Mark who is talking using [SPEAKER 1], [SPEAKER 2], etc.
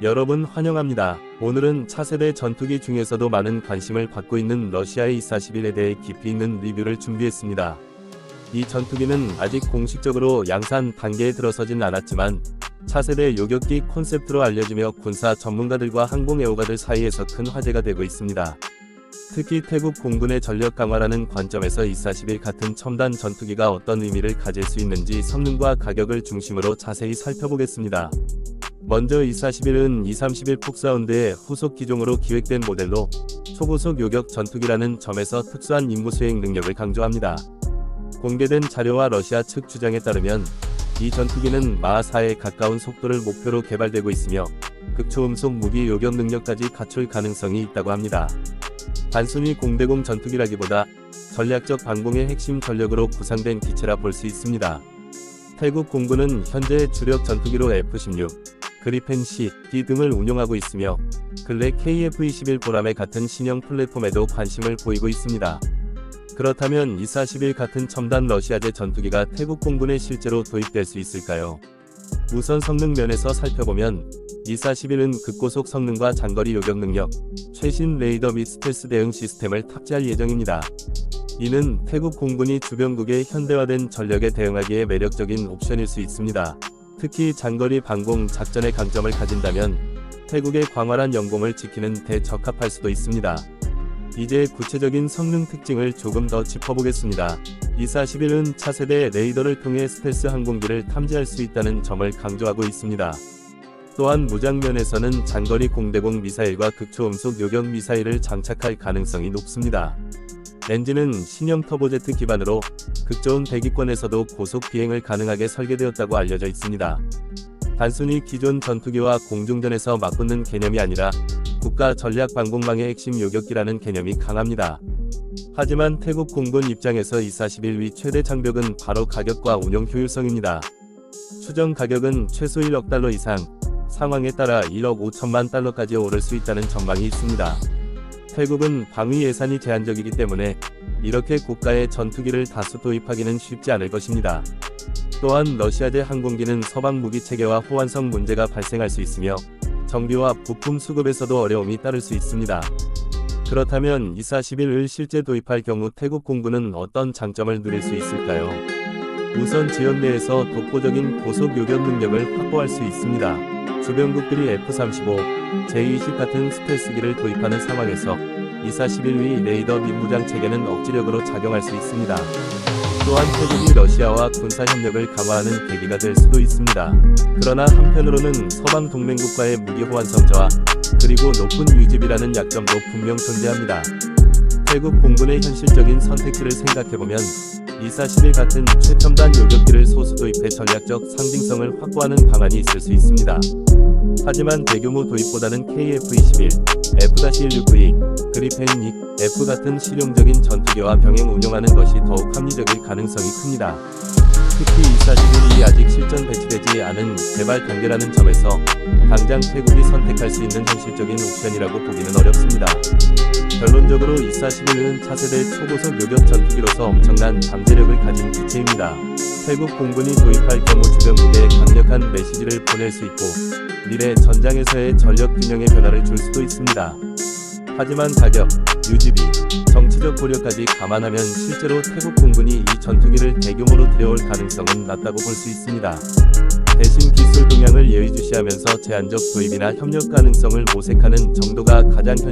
[SPEAKER 1] 여러분 환영합니다. 오늘은 차세대 전투기 중에서도 많은 관심을 받고 있는 러시아의 E-41에 대해 깊이 있는 리뷰를 준비했습니다. 이 전투기는 아직 공식적으로 양산 단계에 들어서진 않았지만 차세대 요격기 콘셉트로 알려지며 군사 전문가들과 항공 애호가들 사이에서 큰 화제가 되고 있습니다. 특히 태국 공군의 전력 강화라는 관점에서 E-41 같은 첨단 전투기가 어떤 의미를 가질 수 있는지 성능과 가격을 중심으로 자세히 살펴보겠습니다. 먼저 E-41은 E-31 폭사운드의 후속 기종으로 기획된 모델로 초고속 요격 전투기라는 점에서 특수한 임무 수행 능력을 강조합니다. 공개된 자료와 러시아 측 주장에 따르면 이 전투기는 마하 4에 가까운 속도를 목표로 개발되고 있으며 극초음속 무기 요격 능력까지 갖출 가능성이 있다고 합니다. 단순히 공대공 전투기라기보다 전략적 방공의 핵심 전력으로 구상된 기체라 볼 수 있습니다. 태국 공군은 현재 주력 전투기로 F-16, 그리펜 C, D 등을 운용하고 있으며 근래 KF-21 보람의 같은 신형 플랫폼에도 관심을 보이고 있습니다. 그렇다면 E-41 같은 첨단 러시아제 전투기가 태국 공군에 실제로 도입될 수 있을까요? 우선 성능 면에서 살펴보면 E-41은 극고속 성능과 장거리 요격 능력, 최신 레이더 및 스텔스 대응 시스템을 탑재할 예정입니다. 이는 태국 공군이 주변국의 현대화된 전력에 대응하기에 매력적인 옵션일 수 있습니다. 특히 장거리 방공 작전의 강점을 가진다면 태국의 광활한 영공을 지키는 데 적합할 수도 있습니다. 이제 구체적인 성능 특징을 조금 더 짚어보겠습니다. E-41은 차세대 레이더를 통해 스텔스 항공기를 탐지할 수 있다는 점을 강조하고 있습니다. 또한 무장면에서는 장거리 공대공 미사일과 극초음속 요격 미사일을 장착할 가능성이 높습니다. 엔진은 신형 터보제트 기반으로 극좋은 대기권에서도 고속 비행을 가능하게 설계되었다고 알려져 있습니다. 단순히 기존 전투기와 공중전에서 맞붙는 개념이 아니라 국가 전략 방공망의 핵심 요격기라는 개념이 강합니다. 하지만 태국 공군 입장에서 E-41 위 최대 장벽은 바로 가격과 운용 효율성입니다. 추정 가격은 최소 1억 달러 이상, 상황에 따라 1억 5천만 달러까지 오를 수 있다는 전망이 있습니다. 태국은 방위 예산이 제한적이기 때문에 이렇게 고가의 전투기를 다수 도입하기는 쉽지 않을 것입니다. 또한 러시아제 항공기는 서방 무기 체계와 호환성 문제가 발생할 수 있으며 정비와 부품 수급에서도 어려움이 따를 수 있습니다. 그렇다면 E-41을 실제 도입할 경우 태국 공군은 어떤 장점을 누릴 수 있을까요? 우선 지역 내에서 독보적인 고속 요격 능력을 확보할 수 있습니다. 주변국들이 F-35, J-20 같은 스텔스기를 도입하는 상황에서 E-41 위 레이더 및 무장 체계는 억지력으로 작용할 수 있습니다. 또한 태국이 러시아와 군사 협력을 강화하는 계기가 될 수도 있습니다. 그러나 한편으로는 서방 동맹국과의 무기 호환성 저하, 그리고 높은 유지비라는 약점도 분명 존재합니다. 태국 공군의 현실적인 선택지를 생각해보면 E-41 같은 최첨단 요격기를 소수 도입해 전략적 상징성을 확보하는 방안이 있을 수 있습니다. 하지만 대규모 도입보다는 KF-21, F-169E, 그리펜 E, F 같은 실용적인 전투기와 병행 운용하는 것이 더욱 합리적일 가능성이 큽니다. 특히 E-41이 아직 실전 배치되지 않은 개발 단계라는 점에서 당장 태국이 선택할 수 있는 현실적인 옵션이라고 보기는 어렵습니다. 결론적으로 E-41은 차세대 초고속 요격 전투기로서 엄청난 잠재력을 가진 기체입니다. 태국 공군이 도입할 경우 주변국에 강력한 메시지를 보낼 수 있고 미래 전장에서의 전력 균형의 변화를 줄 수도 있습니다. 하지만 가격, 유지비, 정치적 고려까지 감안하면 실제로 태국 공군이 이 전투기를 대규모로 들여올 가능성은 낮다고 볼 수 있습니다. 대신 기술 동향을 예의주시하면서 제한적 도입이나 협력 가능성을 모색하는 정도가 가장 현실